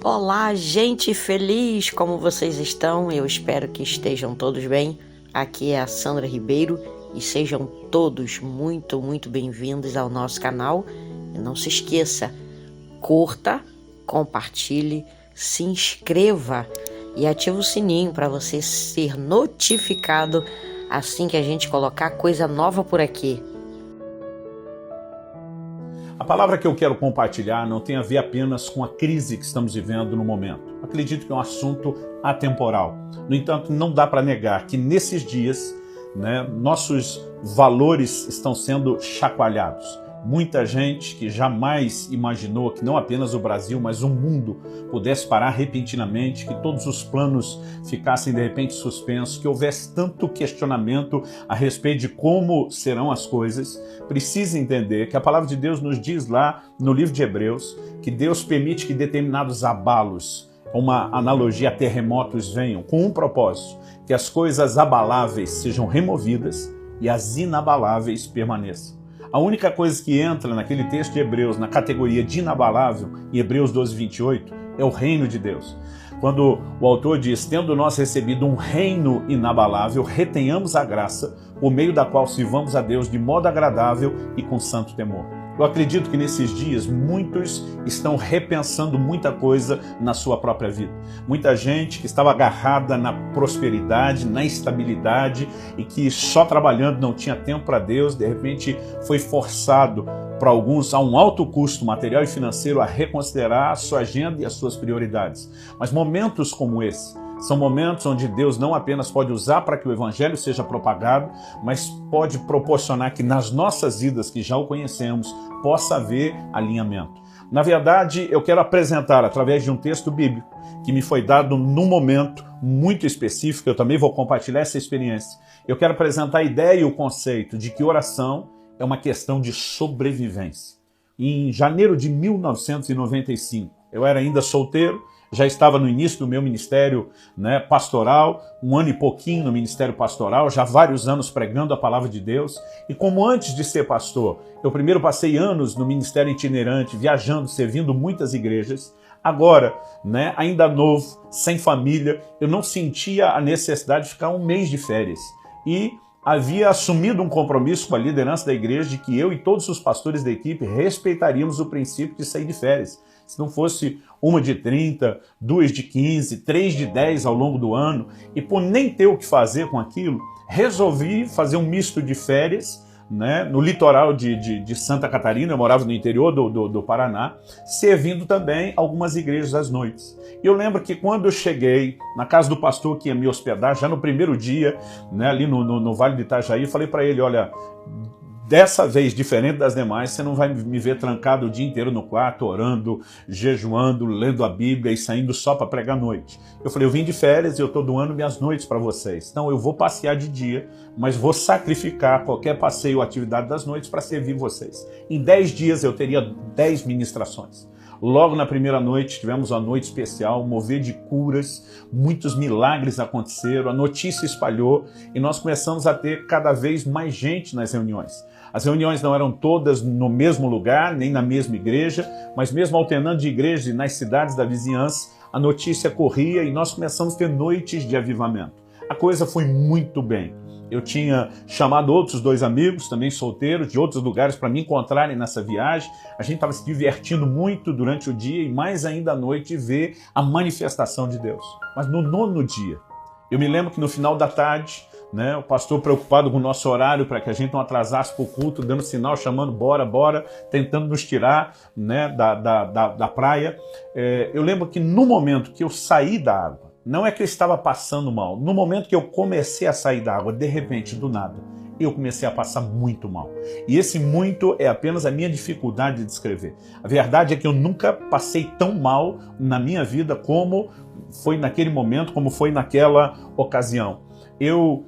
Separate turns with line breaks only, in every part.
Olá, gente feliz! Como vocês estão? Eu espero que estejam todos bem. Aqui é a Sandra Ribeiro e sejam todos muito bem-vindos ao nosso canal. E não se esqueça, curta, compartilhe, se inscreva e ative o sininho para você ser notificado assim que a gente colocar coisa nova por aqui.
A palavra que eu quero compartilhar não tem a ver apenas com a crise que estamos vivendo no momento. Acredito que é um assunto atemporal. No entanto, não dá para negar que nesses dias, nossos valores estão sendo chacoalhados. Muita gente que jamais imaginou que não apenas o Brasil, mas o mundo pudesse parar repentinamente, que todos os planos ficassem de repente suspensos, que houvesse tanto questionamento a respeito de como serão as coisas. Precisa entender que a palavra de Deus nos diz lá no livro de Hebreus que Deus permite que determinados abalos, uma analogia a terremotos, venham com um propósito, que as coisas abaláveis sejam removidas e as inabaláveis permaneçam. A única coisa que entra naquele texto de Hebreus, na categoria de inabalável, em Hebreus 12:28, é o reino de Deus. Quando o autor diz, tendo nós recebido um reino inabalável, retenhamos a graça, por meio da qual sirvamos a Deus de modo agradável e com santo temor. Eu acredito que nesses dias muitos estão repensando muita coisa na sua própria vida. Muita gente que estava agarrada na prosperidade, na estabilidade e que só trabalhando não tinha tempo para Deus, de repente foi forçado para alguns a um alto custo material e financeiro a reconsiderar a sua agenda e as suas prioridades. Mas momentos como esse são momentos onde Deus não apenas pode usar para que o Evangelho seja propagado, mas pode proporcionar que nas nossas vidas, que já o conhecemos, possa haver alinhamento. Na verdade, eu quero apresentar, através de um texto bíblico, que me foi dado num momento muito específico, eu também vou compartilhar essa experiência. Eu quero apresentar a ideia e o conceito de que oração é uma questão de sobrevivência. Em janeiro de 1995, eu era ainda solteiro, já estava no início do meu ministério pastoral, um ano e pouquinho no ministério pastoral, já vários anos pregando a palavra de Deus. E como antes de ser pastor, eu primeiro passei anos no ministério itinerante, viajando, servindo muitas igrejas. Agora, ainda novo, sem família, eu não sentia a necessidade de ficar um mês de férias. E havia assumido um compromisso com a liderança da igreja de que eu e todos os pastores da equipe respeitaríamos o princípio de sair de férias. Se não fosse uma de 30, duas de 15, 3 de 10 ao longo do ano, e por nem ter o que fazer com aquilo, resolvi fazer um misto de férias no litoral de Santa Catarina, eu morava no interior do Paraná, servindo também algumas igrejas às noites. E eu lembro que quando eu cheguei na casa do pastor que ia me hospedar, já no primeiro dia, ali no Vale do Itajaí, eu falei para ele, olha, dessa vez, diferente das demais, você não vai me ver trancado o dia inteiro no quarto, orando, jejuando, lendo a Bíblia e saindo só para pregar à noite. Eu falei, eu vim de férias e eu estou doando minhas noites para vocês. Então eu vou passear de dia, mas vou sacrificar qualquer passeio ou atividade das noites para servir vocês. Em 10 dias eu teria 10 ministrações. Logo na primeira noite, tivemos uma noite especial, mover de curas, muitos milagres aconteceram, a notícia espalhou e nós começamos a ter cada vez mais gente nas reuniões. As reuniões não eram todas no mesmo lugar, nem na mesma igreja, mas mesmo alternando de igreja nas cidades da vizinhança, a notícia corria e nós começamos a ter noites de avivamento. A coisa foi muito bem. Eu tinha chamado outros 2 amigos, também solteiros, de outros lugares para me encontrarem nessa viagem. A gente estava se divertindo muito durante o dia e mais ainda à noite ver a manifestação de Deus. Mas no 9º dia, eu me lembro que no final da tarde, o pastor preocupado com o nosso horário para que a gente não atrasasse para o culto, dando sinal, chamando bora, tentando nos tirar da praia. Eu lembro que no momento que eu saí da água, não é que eu estava passando mal. No momento que eu comecei a sair da água, de repente, do nada, eu comecei a passar muito mal. E esse muito é apenas a minha dificuldade de descrever. A verdade é que eu nunca passei tão mal na minha vida como foi naquele momento, como foi naquela ocasião. Eu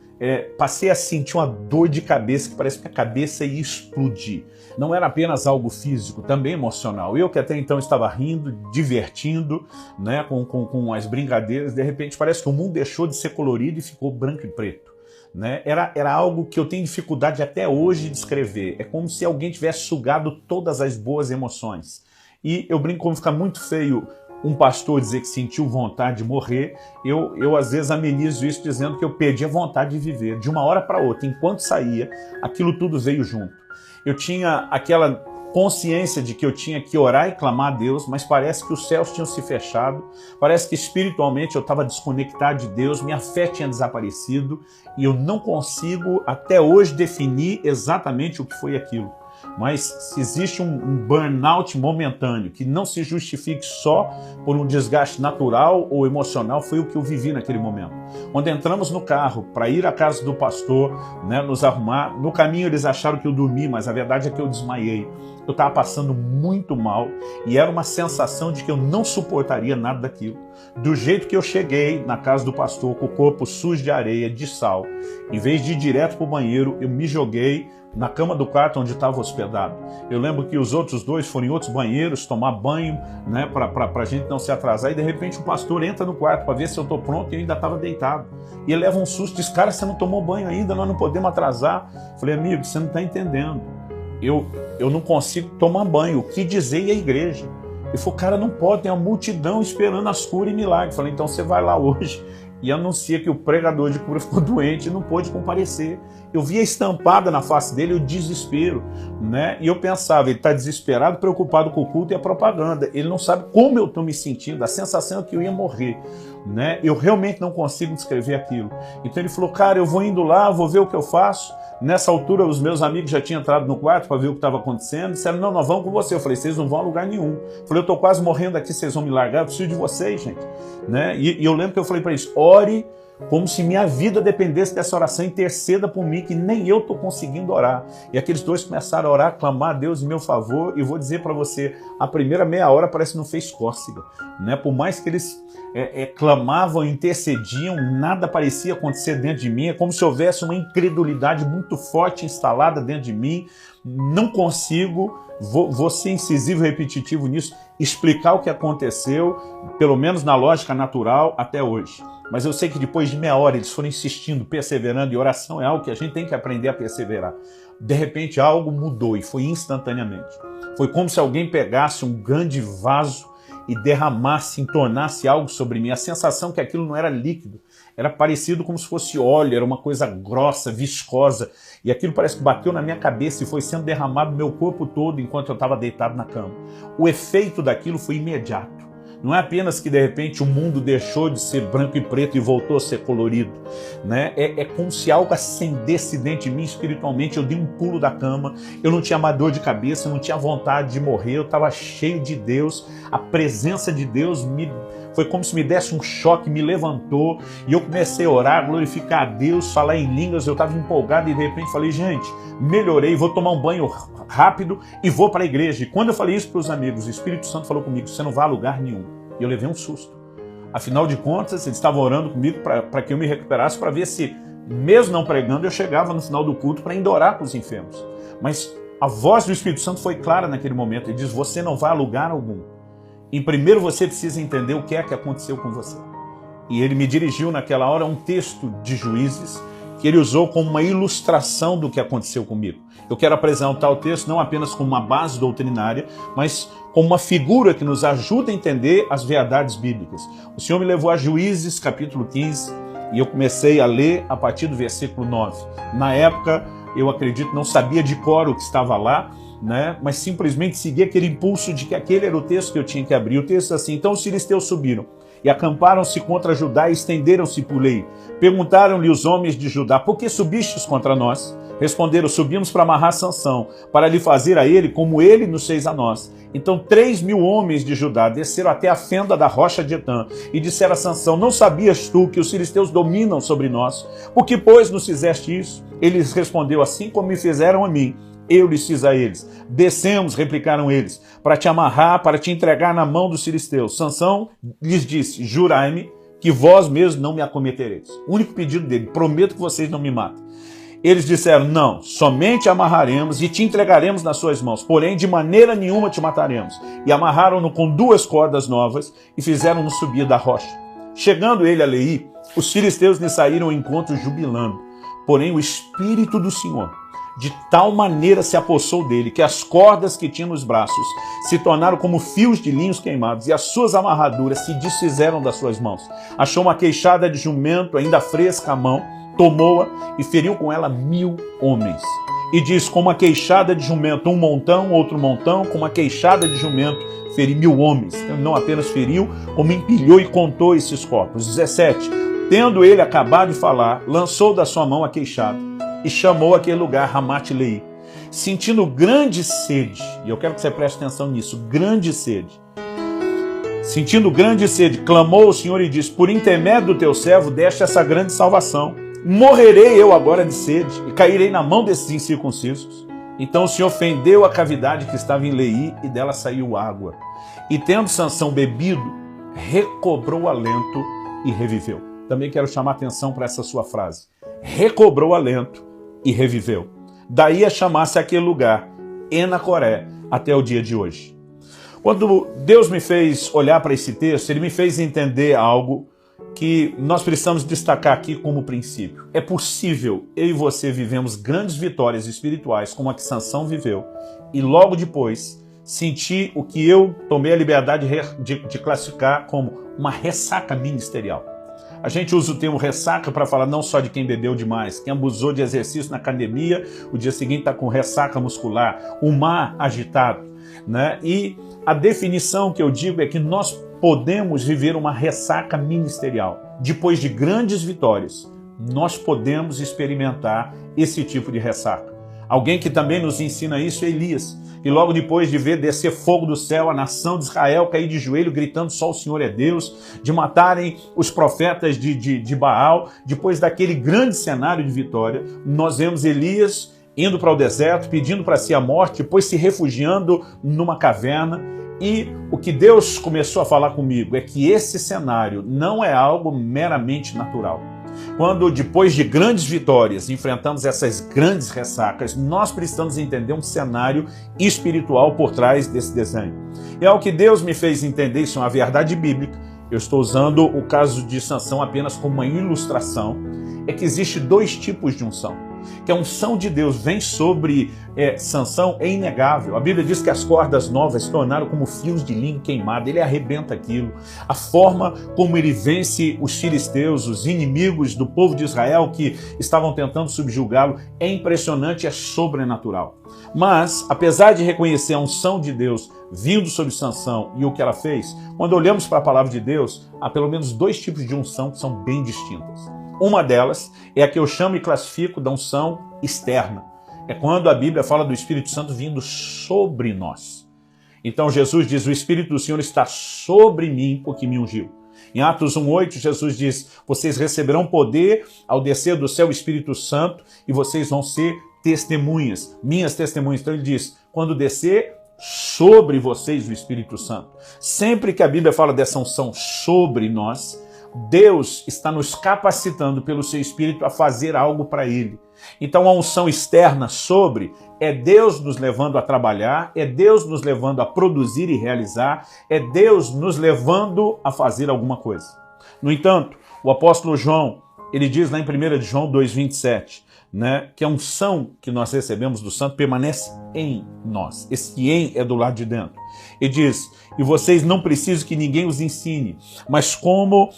passei a sentir uma dor de cabeça que parece que a cabeça ia explodir. Não era apenas algo físico, também emocional. Eu que até então estava rindo, divertindo, com as brincadeiras, de repente parece que o mundo deixou de ser colorido e ficou branco e preto. Era algo que eu tenho dificuldade até hoje de descrever. É como se alguém tivesse sugado todas as boas emoções. E eu brinco como fica muito feio um pastor dizer que sentiu vontade de morrer, eu às vezes amenizo isso dizendo que eu perdi a vontade de viver. De uma hora para outra, enquanto saía, aquilo tudo veio junto. Eu tinha aquela consciência de que eu tinha que orar e clamar a Deus, mas parece que os céus tinham se fechado, parece que espiritualmente eu estava desconectado de Deus, minha fé tinha desaparecido e eu não consigo até hoje definir exatamente o que foi aquilo. Mas se existe um burnout momentâneo que não se justifique só por um desgaste natural ou emocional, foi o que eu vivi naquele momento. Quando entramos no carro para ir à casa do pastor, né, nos arrumar, no caminho eles acharam que eu dormi, mas a verdade é que eu desmaiei. Eu estava passando muito mal e era uma sensação de que eu não suportaria nada daquilo. Do jeito que eu cheguei na casa do pastor com o corpo sujo de areia, de sal, em vez de ir direto para o banheiro, eu me joguei na cama do quarto onde estava hospedado. Eu lembro que os outros dois foram em outros banheiros tomar banho, né, para a gente não se atrasar, e de repente o pastor entra no quarto para ver se eu estou pronto e eu ainda estava deitado. E ele leva um susto, diz, cara, você não tomou banho ainda, nós não podemos atrasar. Eu falei, amigo, você não está entendendo. Eu não consigo tomar banho, o que dizer a igreja? Ele falou, cara, não pode, tem uma multidão esperando as curas e milagres. Eu falei, então você vai lá hoje e anuncia que o pregador de cura ficou doente e não pôde comparecer. Eu via estampada na face dele o desespero, né? E eu pensava, ele está desesperado, preocupado com o culto e a propaganda. Ele não sabe como eu estou me sentindo, a sensação é que eu ia morrer, né? Eu realmente não consigo descrever aquilo. Então ele falou, cara, eu vou indo lá, vou ver o que eu faço. Nessa altura, os meus amigos já tinham entrado no quarto para ver o que estava acontecendo. Disseram, não, nós vamos com você. Eu falei, vocês não vão a lugar nenhum. Eu falei, eu estou quase morrendo aqui, vocês vão me largar, eu preciso de vocês, gente. Né? E eu lembro que eu falei para eles, ore como se minha vida dependesse dessa oração, interceda por mim, que nem eu estou conseguindo orar. E aqueles dois começaram a orar, clamar a Deus em meu favor, e vou dizer para você, a primeira meia hora parece que não fez cócega, né? Por mais que eles clamavam, intercediam, nada parecia acontecer dentro de mim, é como se houvesse uma incredulidade muito forte instalada dentro de mim. Não consigo, vou ser incisivo e repetitivo nisso, explicar o que aconteceu, pelo menos na lógica natural, até hoje. Mas eu sei que depois de meia hora eles foram insistindo, perseverando, e oração é algo que a gente tem que aprender a perseverar. De repente algo mudou e foi instantaneamente. Foi como se alguém pegasse um grande vaso e derramasse, entornasse algo sobre mim. A sensação que aquilo não era líquido, era parecido como se fosse óleo, era uma coisa grossa, viscosa. E aquilo parece que bateu na minha cabeça e foi sendo derramado no meu corpo todo enquanto eu estava deitado na cama. O efeito daquilo foi imediato. Não é apenas que de repente o mundo deixou de ser branco e preto e voltou a ser colorido, né? É como se algo acendesse dentro de mim espiritualmente. Eu dei um pulo da cama, eu não tinha mais dor de cabeça, eu não tinha vontade de morrer, eu estava cheio de Deus, a presença de Deus foi como se me desse um choque, me levantou e eu comecei a orar, glorificar a Deus, falar em línguas. Eu estava empolgado e de repente falei, gente, melhorei, vou tomar um banho rápido e vou para a igreja. E quando eu falei isso para os amigos, o Espírito Santo falou comigo, você não vai a lugar nenhum. E eu levei um susto. Afinal de contas, eles estavam orando comigo para que eu me recuperasse, para ver se, mesmo não pregando, eu chegava no final do culto para ainda orar com os enfermos. Mas a voz do Espírito Santo foi clara naquele momento. Ele diz, você não vai a lugar algum. E primeiro você precisa entender o que é que aconteceu com você. E ele me dirigiu naquela hora um texto de Juízes que ele usou como uma ilustração do que aconteceu comigo. Eu quero apresentar o texto não apenas como uma base doutrinária, mas como uma figura que nos ajuda a entender as verdades bíblicas. O Senhor me levou a Juízes, capítulo 15, e eu comecei a ler a partir do versículo 9. Na época, eu acredito, não sabia de cor o que estava lá, né? Mas simplesmente segui aquele impulso de que aquele era o texto que eu tinha que abrir. O texto é assim, então os filisteus subiram e acamparam-se contra Judá e estenderam-se por lei. Perguntaram-lhe os homens de Judá, por que subistes contra nós? Responderam, subimos para amarrar Sansão, para lhe fazer a ele como ele nos fez a nós. Então 3.000 homens de Judá desceram até a fenda da rocha de Etã e disseram a Sansão, não sabias tu que os filisteus dominam sobre nós? Por que, pois, nos fizeste isso? Ele lhes respondeu, assim como me fizeram a mim, eu lhes fiz a eles. Descemos, replicaram eles, para te amarrar, para te entregar na mão dos filisteus. Sansão lhes disse, jurai-me que vós mesmos não me acometereis. O único pedido dele, prometo que vocês não me matem. Eles disseram, não, somente amarraremos e te entregaremos nas suas mãos, porém de maneira nenhuma te mataremos. E amarraram-no com 2 cordas novas e fizeram-no subir da rocha. Chegando ele a Leí, os filisteus lhe saíram ao encontro jubilando. Porém o Espírito do Senhor de tal maneira se apossou dele, que as cordas que tinha nos braços se tornaram como fios de linhos queimados, e as suas amarraduras se desfizeram das suas mãos. Achou uma queixada de jumento, ainda fresca à mão, tomou-a e feriu com ela 1000 homens. E diz, com uma queixada de jumento, um montão, outro montão, com uma queixada de jumento, feri 1000 homens. Então, não apenas feriu, como empilhou e contou esses corpos. 17. Tendo ele acabado de falar, lançou da sua mão a queixada e chamou aquele lugar Ramat-Leí. Sentindo grande sede, e eu quero que você preste atenção nisso, grande sede. Sentindo grande sede, clamou ao Senhor e disse, por intermédio do teu servo, deste essa grande salvação. Morrerei eu agora de sede e cairei na mão desses incircuncisos. Então o Senhor fendeu a cavidade que estava em Leí e dela saiu água. E tendo Sansão bebido, recobrou o alento e reviveu. Também quero chamar atenção para essa sua frase. Recobrou o alento e reviveu. Daí a chamar-se aquele lugar, Enacoré, até o dia de hoje. Quando Deus me fez olhar para esse texto, Ele me fez entender algo que nós precisamos destacar aqui como princípio. É possível eu e você vivemos grandes vitórias espirituais, como a que Sansão viveu, e logo depois sentir o que eu tomei a liberdade de classificar como uma ressaca ministerial. A gente usa o termo ressaca para falar não só de quem bebeu demais, quem abusou de exercício na academia, o dia seguinte está com ressaca muscular, o mar agitado, né? E a definição que eu digo é que nós podemos viver uma ressaca ministerial. Depois de grandes vitórias, nós podemos experimentar esse tipo de ressaca. Alguém que também nos ensina isso é Elias, que logo depois de ver descer fogo do céu, a nação de Israel cair de joelho, gritando só o Senhor é Deus, de matarem os profetas de Baal, depois daquele grande cenário de vitória, nós vemos Elias indo para o deserto, pedindo para si a morte, depois se refugiando numa caverna. E o que Deus começou a falar comigo é que esse cenário não é algo meramente natural. Quando, depois de grandes vitórias, enfrentamos essas grandes ressacas, nós precisamos entender um cenário espiritual por trás desse desenho. E é o que Deus me fez entender, isso é uma verdade bíblica. Eu estou usando o caso de Sansão apenas como uma ilustração. É que existe 2 tipos de unção. Que a unção de Deus vem sobre Sansão é inegável. A Bíblia diz que as cordas novas se tornaram como fios de linho queimado. Ele arrebenta aquilo. A forma como ele vence os filisteus, os inimigos do povo de Israel que estavam tentando subjugá-lo, é impressionante, é sobrenatural. Mas, apesar de reconhecer a unção de Deus vindo sobre Sansão e o que ela fez, quando olhamos para a palavra de Deus, há pelo menos 2 tipos de unção que são bem distintas. Uma delas é a que eu chamo e classifico da unção externa. É quando a Bíblia fala do Espírito Santo vindo sobre nós. Então Jesus diz, o Espírito do Senhor está sobre mim porque me ungiu. Em Atos 1:8, Jesus diz, vocês receberão poder ao descer do céu o Espírito Santo e vocês vão ser testemunhas, minhas testemunhas. Então ele diz, quando descer sobre vocês o Espírito Santo. Sempre que a Bíblia fala dessa unção sobre nós, Deus está nos capacitando pelo seu Espírito a fazer algo para Ele. Então a unção externa sobre é Deus nos levando a trabalhar, é Deus nos levando a produzir e realizar, é Deus nos levando a fazer alguma coisa. No entanto, o apóstolo João, ele diz lá em 1 João 2,27, né, que a unção que nós recebemos do Santo permanece em nós. Esse em é do lado de dentro. Ele diz, e vocês não precisam que ninguém os ensine, mas como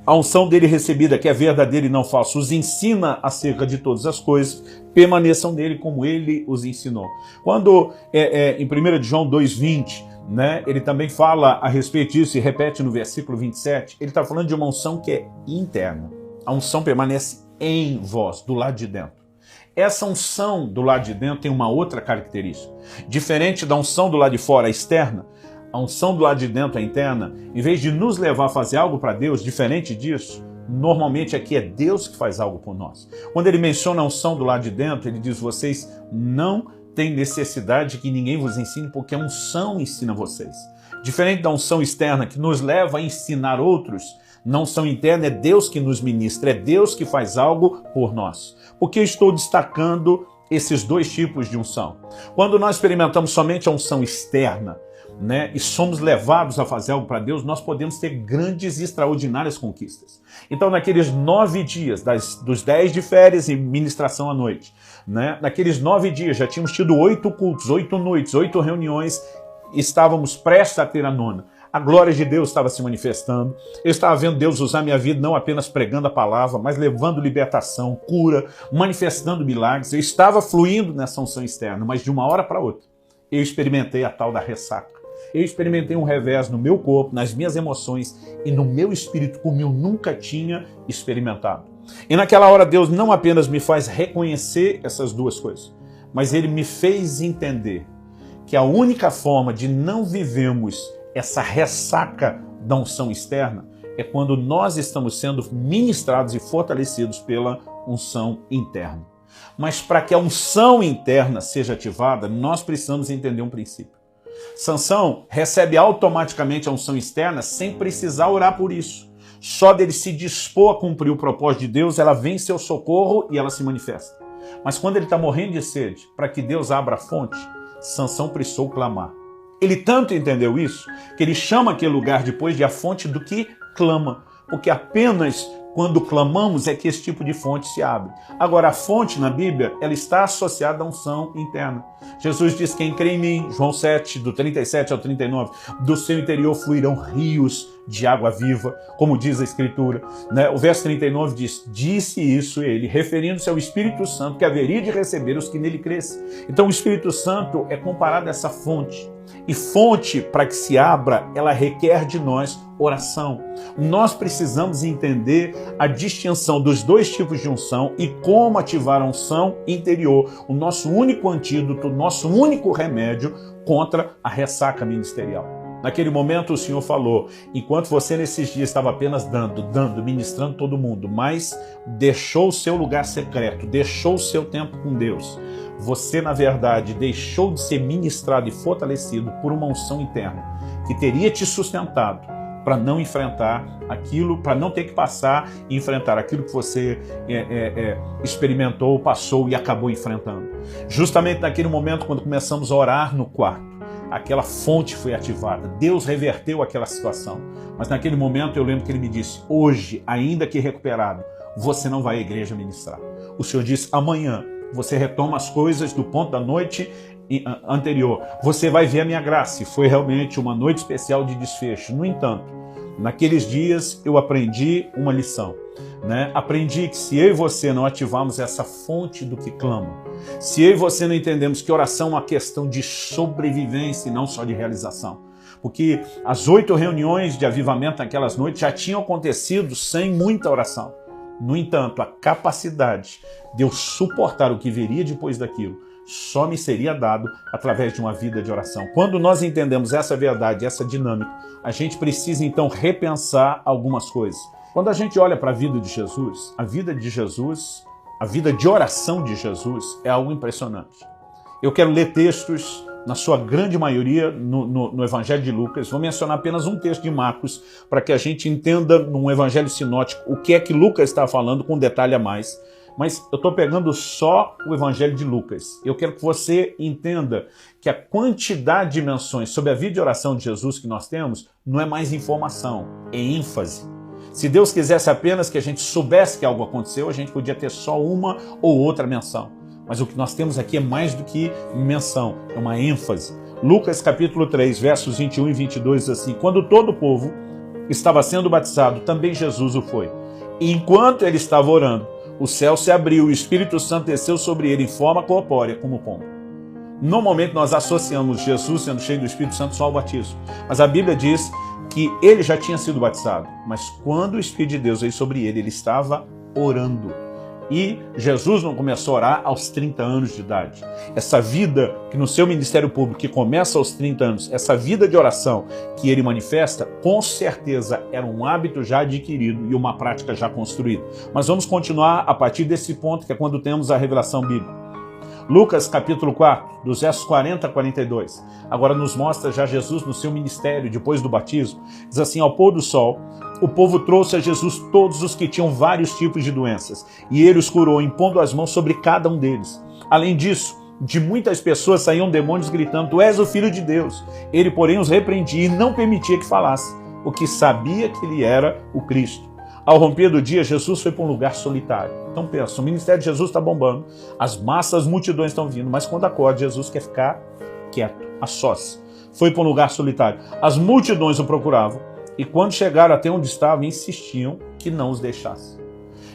a unção dele recebida, que é verdadeira e não falsa, os ensina acerca de todas as coisas, permaneçam nele como ele os ensinou. Quando em 1 João 2,20, né, ele também fala a respeito disso e repete no versículo 27, ele está falando de uma unção que é interna. A unção permanece em vós, do lado de dentro. Essa unção do lado de dentro tem uma outra característica. Diferente da unção do lado de fora, a externa, a unção do lado de dentro, a interna, em vez de nos levar a fazer algo para Deus, diferente disso, normalmente aqui é Deus que faz algo por nós. Quando ele menciona a unção do lado de dentro, ele diz, vocês não têm necessidade que ninguém vos ensine, porque a unção ensina vocês. Diferente da unção externa, que nos leva a ensinar outros, na unção interna é Deus que nos ministra, é Deus que faz algo por nós. Por que eu estou destacando esses dois tipos de unção. Quando nós experimentamos somente a unção externa, né, e somos levados a fazer algo para Deus, nós podemos ter grandes e extraordinárias conquistas. Então, naqueles 9 dias, dos 10 de férias e ministração à noite, né, naqueles 9 dias já tínhamos tido 8 cultos, 8 noites, 8 reuniões, estávamos prestes a ter a 9ª. A glória de Deus estava se manifestando. Eu estava vendo Deus usar minha vida não apenas pregando a palavra, mas levando libertação, cura, manifestando milagres. Eu estava fluindo nessa unção externa, mas de uma hora para outra, eu experimentei a tal da ressaca. Eu experimentei um revés no meu corpo, nas minhas emoções e no meu espírito, como eu nunca tinha experimentado. E naquela hora Deus não apenas me faz reconhecer essas duas coisas, mas Ele me fez entender que a única forma de não vivermos essa ressaca da unção externa é quando nós estamos sendo ministrados e fortalecidos pela unção interna. Mas para que a unção interna seja ativada, nós precisamos entender um princípio. Sansão recebe automaticamente a unção externa sem precisar orar por isso. Só dele se dispor a cumprir o propósito de Deus, ela vem em seu socorro e ela se manifesta. Mas quando ele está morrendo de sede, para que Deus abra a fonte, Sansão precisou clamar. Ele tanto entendeu isso, que ele chama aquele lugar depois de a fonte do que clama. Porque apenas quando clamamos é que esse tipo de fonte se abre. Agora, a fonte na Bíblia, ela está associada à unção interna. Jesus diz: quem crê em mim, João 7, do 37 ao 39, do seu interior fluirão rios de água viva, como diz a Escritura. Né? O verso 39 diz: disse isso ele, referindo-se ao Espírito Santo, que haveria de receber os que nele crescem. Então o Espírito Santo é comparado a essa fonte. E fonte, para que se abra, ela requer de nós oração. Nós precisamos entender a distinção dos dois tipos de unção e como ativar a unção interior, o nosso único antídoto, o nosso único remédio contra a ressaca ministerial. Naquele momento o Senhor falou: enquanto você nesses dias estava apenas dando, ministrando todo mundo, mas deixou o seu lugar secreto, deixou o seu tempo com Deus, você, na verdade, deixou de ser ministrado e fortalecido por uma unção interna que teria te sustentado para não enfrentar aquilo, para não ter que passar e enfrentar aquilo que você experimentou, passou e acabou enfrentando. Justamente naquele momento, quando começamos a orar no quarto, aquela fonte foi ativada. Deus reverteu aquela situação. Mas naquele momento eu lembro que Ele me disse: hoje, ainda que recuperado, você não vai à igreja ministrar. O Senhor disse: amanhã você retoma as coisas do ponto da noite anterior. Você vai ver a minha graça. E foi realmente uma noite especial de desfecho. No entanto, naqueles dias eu aprendi uma lição. Aprendi que se eu e você não ativarmos essa fonte do que clama, se eu e você não entendemos que oração é uma questão de sobrevivência e não só de realização, porque as 8 reuniões de avivamento naquelas noites já tinham acontecido sem muita oração. No entanto, a capacidade de eu suportar o que viria depois daquilo só me seria dado através de uma vida de oração. Quando nós entendemos essa verdade, essa dinâmica, a gente precisa então repensar algumas coisas. Quando a gente olha para a vida de Jesus, a vida de oração de Jesus é algo impressionante. Eu quero ler textos, na sua grande maioria, no Evangelho de Lucas. Vou mencionar apenas um texto de Marcos, para que a gente entenda num Evangelho sinótico o que é que Lucas está falando com detalhe a mais. Mas eu estou pegando só o Evangelho de Lucas. Eu quero que você entenda que a quantidade de menções sobre a vida de oração de Jesus que nós temos não é mais informação, é ênfase. Se Deus quisesse apenas que a gente soubesse que algo aconteceu, a gente podia ter só uma ou outra menção. Mas o que nós temos aqui é mais do que menção, é uma ênfase. Lucas capítulo 3, versos 21 e 22 diz assim: quando todo o povo estava sendo batizado, também Jesus o foi. E enquanto ele estava orando, o céu se abriu e o Espírito Santo desceu sobre ele em forma corpórea, como pomba. Normalmente nós associamos Jesus sendo cheio do Espírito Santo só ao batismo. Mas a Bíblia diz que ele já tinha sido batizado. Mas quando o Espírito de Deus veio sobre ele, ele estava orando. E Jesus não começou a orar aos 30 anos de idade. Essa vida que no seu ministério público, que começa aos 30 anos, essa vida de oração que ele manifesta, com certeza era um hábito já adquirido e uma prática já construída. Mas vamos continuar a partir desse ponto, que é quando temos a revelação bíblica. Lucas capítulo 4, dos versos 40 a 42, agora nos mostra já Jesus no seu ministério, depois do batismo. Diz assim: ao pôr do sol, o povo trouxe a Jesus todos os que tinham vários tipos de doenças, e ele os curou, impondo as mãos sobre cada um deles. Além disso, de muitas pessoas saíam demônios gritando: tu és o Filho de Deus. Ele, porém, os repreendia e não permitia que falasse, porque sabia que ele era o Cristo. Ao romper do dia, Jesus foi para um lugar solitário. Então pensa, o ministério de Jesus está bombando, as massas, as multidões estão vindo, mas quando acorda, Jesus quer ficar quieto, a sós. Foi para um lugar solitário. As multidões o procuravam e quando chegaram até onde estava, insistiam que não os deixasse.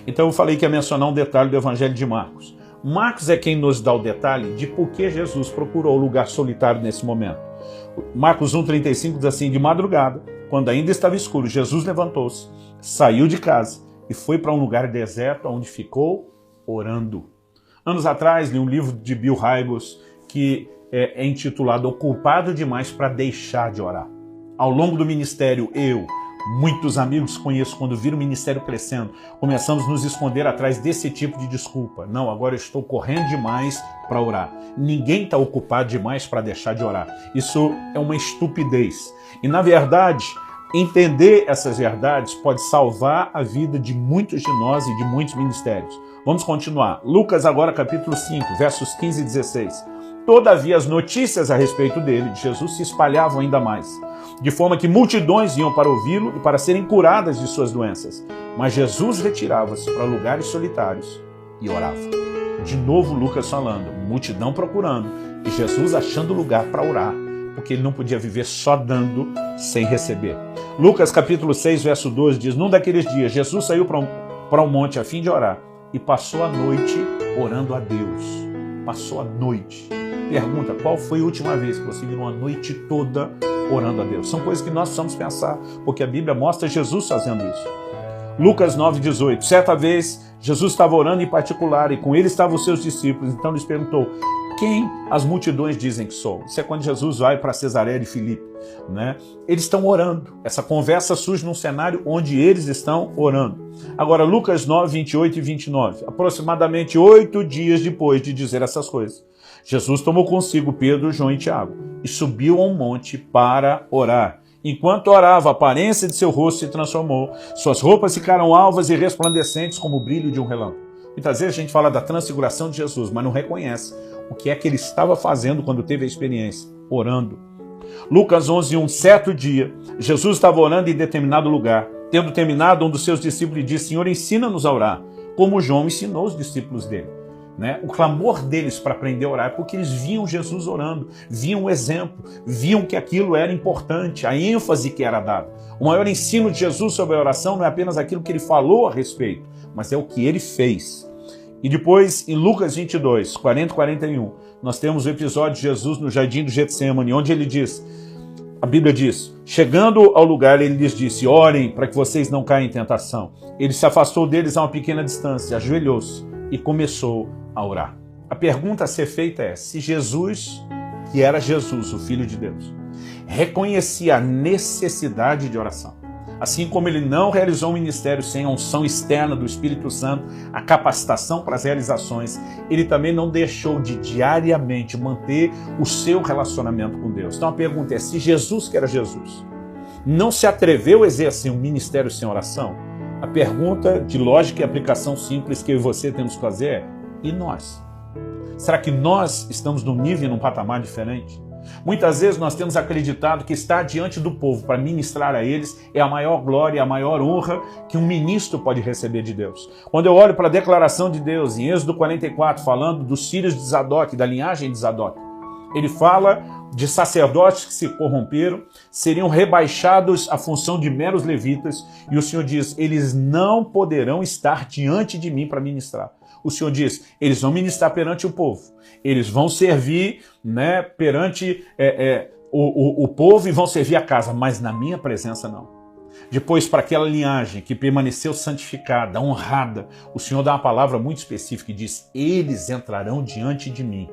Então eu falei que ia mencionar um detalhe do Evangelho de Marcos. Marcos é quem nos dá o detalhe de por que Jesus procurou o lugar solitário nesse momento. Marcos 1,35 diz assim: de madrugada, quando ainda estava escuro, Jesus levantou-se, saiu de casa e foi para um lugar deserto onde ficou orando. Anos atrás, li um livro de Bill Hybels que é intitulado Ocupado Demais para Deixar de Orar. Ao longo do ministério, muitos amigos conheço, quando viram o ministério crescendo, começamos a nos esconder atrás desse tipo de desculpa. Não, agora eu estou correndo demais para orar. Ninguém está ocupado demais para deixar de orar. Isso é uma estupidez. E na verdade, entender essas verdades pode salvar a vida de muitos de nós e de muitos ministérios. Vamos continuar. Lucas agora capítulo 5, versos 15 e 16. Todavia as notícias a respeito dele, de Jesus, se espalhavam ainda mais, de forma que multidões iam para ouvi-lo e para serem curadas de suas doenças. Mas Jesus retirava-se para lugares solitários e orava. De novo Lucas falando, multidão procurando e Jesus achando lugar para orar, porque ele não podia viver só dando sem receber. Lucas capítulo 6, verso 12 diz: num daqueles dias Jesus saiu para um monte a fim de orar e passou a noite orando a Deus. Passou a noite. Pergunta, qual foi a última vez que você virou a noite toda orando a Deus? São coisas que nós precisamos pensar, porque a Bíblia mostra Jesus fazendo isso. Lucas 9,18. Certa vez, Jesus estava orando em particular e com ele estavam os seus discípulos. Então lhes perguntou: quem as multidões dizem que sou? Isso é quando Jesus vai para Cesareia de Filipe, né? Eles estão orando. Essa conversa surge num cenário onde eles estão orando. Agora, Lucas 9, 28 e 29. Aproximadamente 8 dias depois de dizer essas coisas, Jesus tomou consigo Pedro, João e Tiago e subiu a um monte para orar. Enquanto orava, a aparência de seu rosto se transformou, suas roupas ficaram alvas e resplandecentes como o brilho de um relâmpago. Muitas vezes a gente fala da transfiguração de Jesus, mas não reconhece o que é que ele estava fazendo quando teve a experiência, orando. Lucas 11, 1. Certo dia, Jesus estava orando em determinado lugar. Tendo terminado, um dos seus discípulos lhe disse: Senhor, ensina-nos a orar, como João ensinou os discípulos dele. O clamor deles para aprender a orar é porque eles viam Jesus orando, viam o exemplo, viam que aquilo era importante, a ênfase que era dada. O maior ensino de Jesus sobre a oração não é apenas aquilo que ele falou a respeito, mas é o que ele fez. E depois, em Lucas 22, 40 e 41, nós temos o episódio de Jesus no jardim do Getsêmani, onde ele diz, a Bíblia diz, chegando ao lugar, ele lhes disse: orem para que vocês não caiam em tentação. Ele se afastou deles a uma pequena distância, ajoelhou-se e começou a orar. A pergunta a ser feita é: se Jesus, que era Jesus, o Filho de Deus, reconhecia a necessidade de oração, assim como ele não realizou um ministério sem a unção externa do Espírito Santo, a capacitação para as realizações, ele também não deixou de diariamente manter o seu relacionamento com Deus. Então a pergunta é: se Jesus, que era Jesus, não se atreveu a exercer um ministério sem oração, a pergunta de lógica e aplicação simples que eu e você temos que fazer é: e nós? Será que nós estamos num nível e num patamar diferente? Muitas vezes nós temos acreditado que estar diante do povo para ministrar a eles é a maior glória, a maior honra que um ministro pode receber de Deus. Quando eu olho para a declaração de Deus em Êxodo 44, falando dos filhos de Zadok, da linhagem de Zadok, ele fala de sacerdotes que se corromperam, seriam rebaixados à função de meros levitas, e o Senhor diz: eles não poderão estar diante de mim para ministrar. O Senhor diz: eles vão ministrar perante o povo, eles vão servir perante o povo e vão servir a casa, mas na minha presença não. Depois, para aquela linhagem que permaneceu santificada, honrada, o Senhor dá uma palavra muito específica e diz: eles entrarão diante de mim,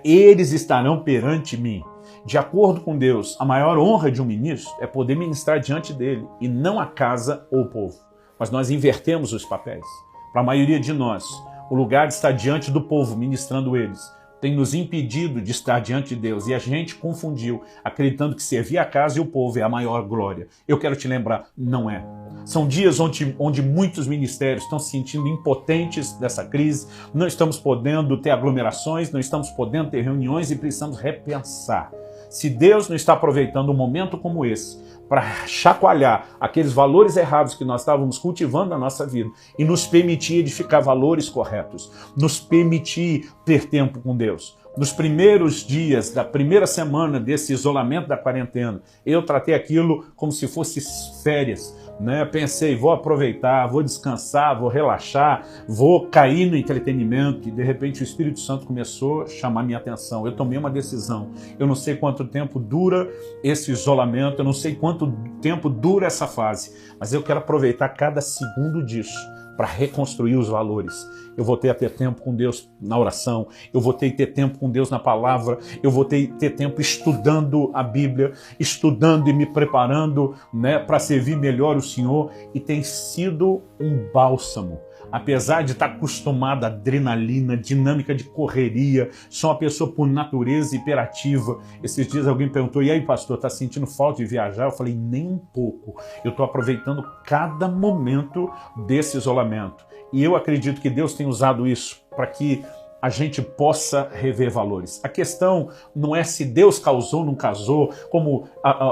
eles estarão perante mim. De acordo com Deus, a maior honra de um ministro é poder ministrar diante dele e não a casa ou o povo. Mas nós invertemos os papéis. Para a maioria de nós, o lugar de estar diante do povo, ministrando eles, tem nos impedido de estar diante de Deus, e a gente confundiu, acreditando que servir a casa e o povo é a maior glória. Eu quero te lembrar, não é. São dias onde muitos ministérios estão se sentindo impotentes dessa crise, não estamos podendo ter aglomerações, não estamos podendo ter reuniões e precisamos repensar. Se Deus não está aproveitando um momento como esse para chacoalhar aqueles valores errados que nós estávamos cultivando na nossa vida e nos permitir edificar valores corretos, nos permitir ter tempo com Deus. Nos primeiros dias da primeira semana desse isolamento da quarentena, eu tratei aquilo como se fosse férias, né? Pensei, vou aproveitar, vou descansar, vou relaxar, vou cair no entretenimento, e de repente o Espírito Santo começou a chamar minha atenção. Eu tomei uma decisão. Eu não sei quanto tempo dura esse isolamento, eu não sei quanto tempo dura essa fase, mas eu quero aproveitar cada segundo disso para reconstruir os valores. Eu vou ter tempo com Deus na oração, eu vou ter tempo com Deus na palavra, eu vou ter tempo estudando a Bíblia, estudando e me preparando, né, para servir melhor o Senhor, e tem sido um bálsamo. Apesar de estar acostumado à adrenalina, dinâmica de correria, sou uma pessoa por natureza hiperativa. Esses dias alguém perguntou, e aí pastor, está sentindo falta de viajar? Eu falei, nem um pouco. Eu estou aproveitando cada momento desse isolamento. E eu acredito que Deus tem usado isso para que a gente possa rever valores. A questão não é se Deus causou ou não causou, como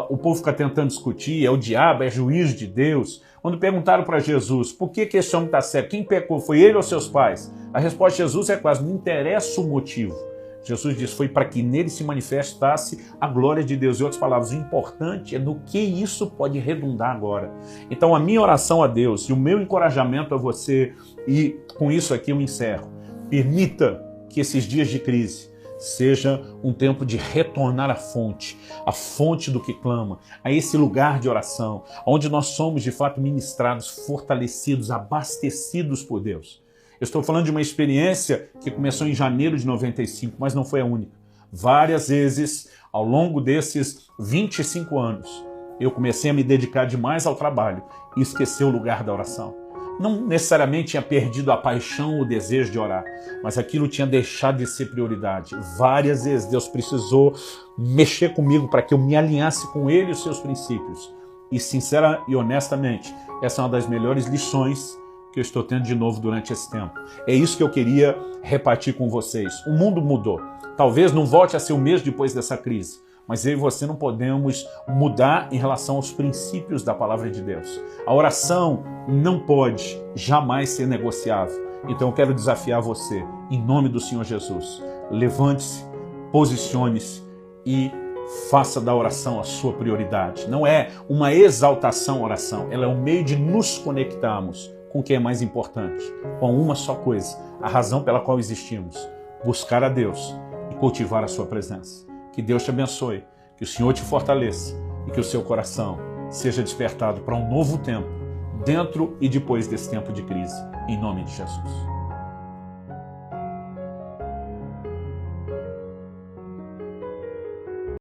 o povo fica tentando discutir, é o diabo, é juiz de Deus. Quando perguntaram para Jesus, por que esse homem está cego? Quem pecou? Foi ele ou seus pais? A resposta de Jesus é quase, não interessa o motivo. Jesus diz, foi para que nele se manifestasse a glória de Deus. Em outras palavras, o importante é no que isso pode redundar agora. Então a minha oração a Deus e o meu encorajamento a você, e com isso aqui eu encerro, permita que esses dias de crise seja um tempo de retornar à fonte do que clama, a esse lugar de oração, onde nós somos de fato ministrados, fortalecidos, abastecidos por Deus. Eu estou falando de uma experiência que começou em janeiro de 95, mas não foi a única. Várias vezes, ao longo desses 25 anos, eu comecei a me dedicar demais ao trabalho e esquecer o lugar da oração. Não necessariamente tinha perdido a paixão, o desejo de orar, mas aquilo tinha deixado de ser prioridade. Várias vezes Deus precisou mexer comigo para que eu me alinhasse com Ele e os seus princípios. E sincera e honestamente, essa é uma das melhores lições que eu estou tendo de novo durante esse tempo. É isso que eu queria repartir com vocês. O mundo mudou. Talvez não volte a ser o mesmo depois dessa crise, mas eu e você não podemos mudar em relação aos princípios da palavra de Deus. A oração não pode jamais ser negociável. Então eu quero desafiar você, em nome do Senhor Jesus. Levante-se, posicione-se e faça da oração a sua prioridade. Não é uma exaltação à oração, ela é um meio de nos conectarmos com o que é mais importante, com uma só coisa, a razão pela qual existimos: buscar a Deus e cultivar a sua presença. Que Deus te abençoe, que o Senhor te fortaleça e que o seu coração seja despertado para um novo tempo, dentro e depois desse tempo de crise, em nome de Jesus.